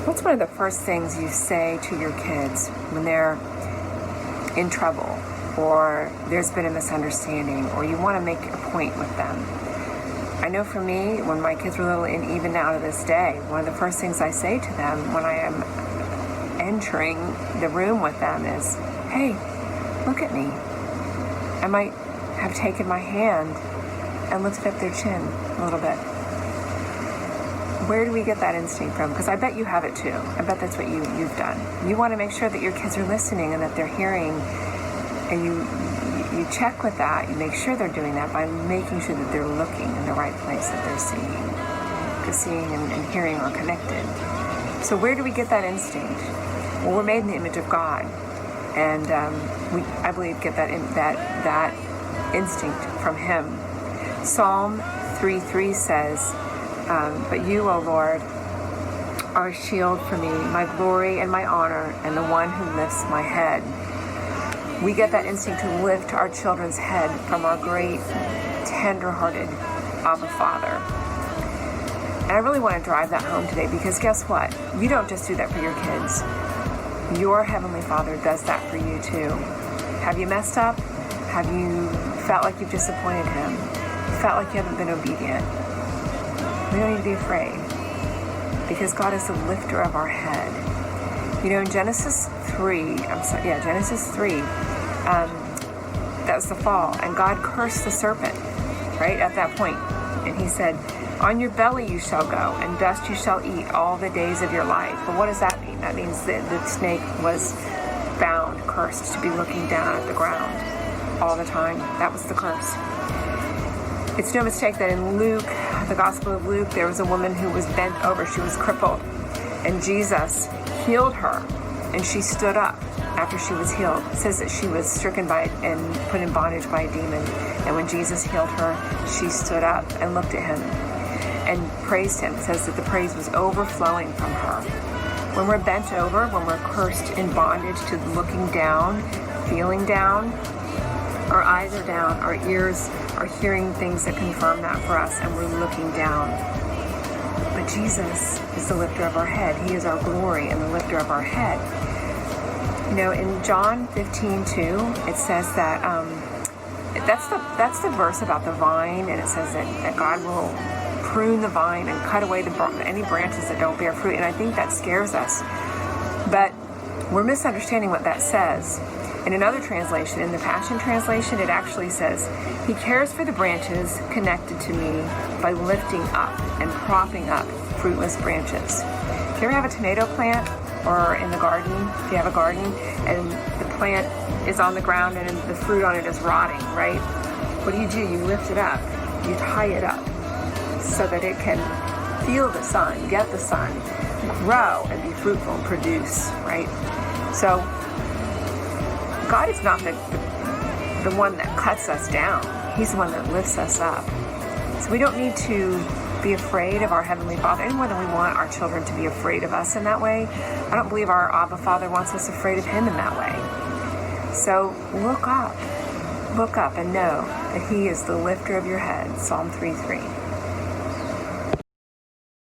What's one of the first things you say to your kids when they're in trouble, or there's been a misunderstanding, or you want to make a point with them? I know for me, when my kids were little, and even now to this day, one of the first things I say to them when I am entering the room with them is, hey, look at me. I might have taken my hand and lifted up their chin a little bit. Where do we get that instinct from? Because I bet you have it too. I bet that's what you've done. You want to make sure that your kids are listening and that they're hearing, and you check with that. You make sure they're doing that by making sure that they're looking in the right place, that they're seeing. Because seeing and hearing are connected. So where do we get that instinct? Well, we're made in the image of God, and we, I believe, get that instinct from Him. Psalm 3:3 says, but you, O Lord, are a shield for me, my glory and my honor, and the one who lifts my head. We get that instinct to lift our children's head from our great, tender-hearted Abba Father. And I really want to drive that home today, because guess what? You don't just do that for your kids. Your Heavenly Father does that for you too. Have you messed up? Have you felt like you've disappointed Him? Felt like you haven't been obedient? We don't need to be afraid, because God is the lifter of our head. You know, in Genesis 3, that was the fall, and God cursed the serpent, right, at that point. And He said, on your belly you shall go, and dust you shall eat all the days of your life. But what does that mean? That means that the snake was bound, cursed, to be looking down at the ground all the time. That was the curse. It's no mistake that in Luke, the Gospel of Luke, there was a woman who was bent over. She was crippled, and Jesus healed her, and she stood up after she was healed. It says that she was stricken by and put in bondage by a demon, and when Jesus healed her, she stood up and looked at Him and praised Him. It says that the praise was overflowing from her. When we're bent over, when we're cursed in bondage to looking down, feeling down, our eyes are down, our ears are hearing things that confirm that for us, and we're looking down. But Jesus is the lifter of our head. He is our glory and the lifter of our head. You know, in John 15:2, it says that that's the verse about the vine, and it says that God will prune the vine and cut away any branches that don't bear fruit. And I think that scares us. But we're misunderstanding what that says. In another translation, in the Passion Translation, it actually says, He cares for the branches connected to me by lifting up and propping up fruitless branches. If you ever have a tomato plant, or in the garden, if you have a garden, and the plant is on the ground and the fruit on it is rotting, right? What do? You lift it up. You tie it up so that it can feel the sun, get the sun, grow, and be fruitful and produce, right? So God is not the one that cuts us down. He's the one that lifts us up. So we don't need to be afraid of our Heavenly Father any more than we want our children to be afraid of us in that way. I don't believe our Abba Father wants us afraid of Him in that way. So look up and know that He is the lifter of your head. Psalm 3:3.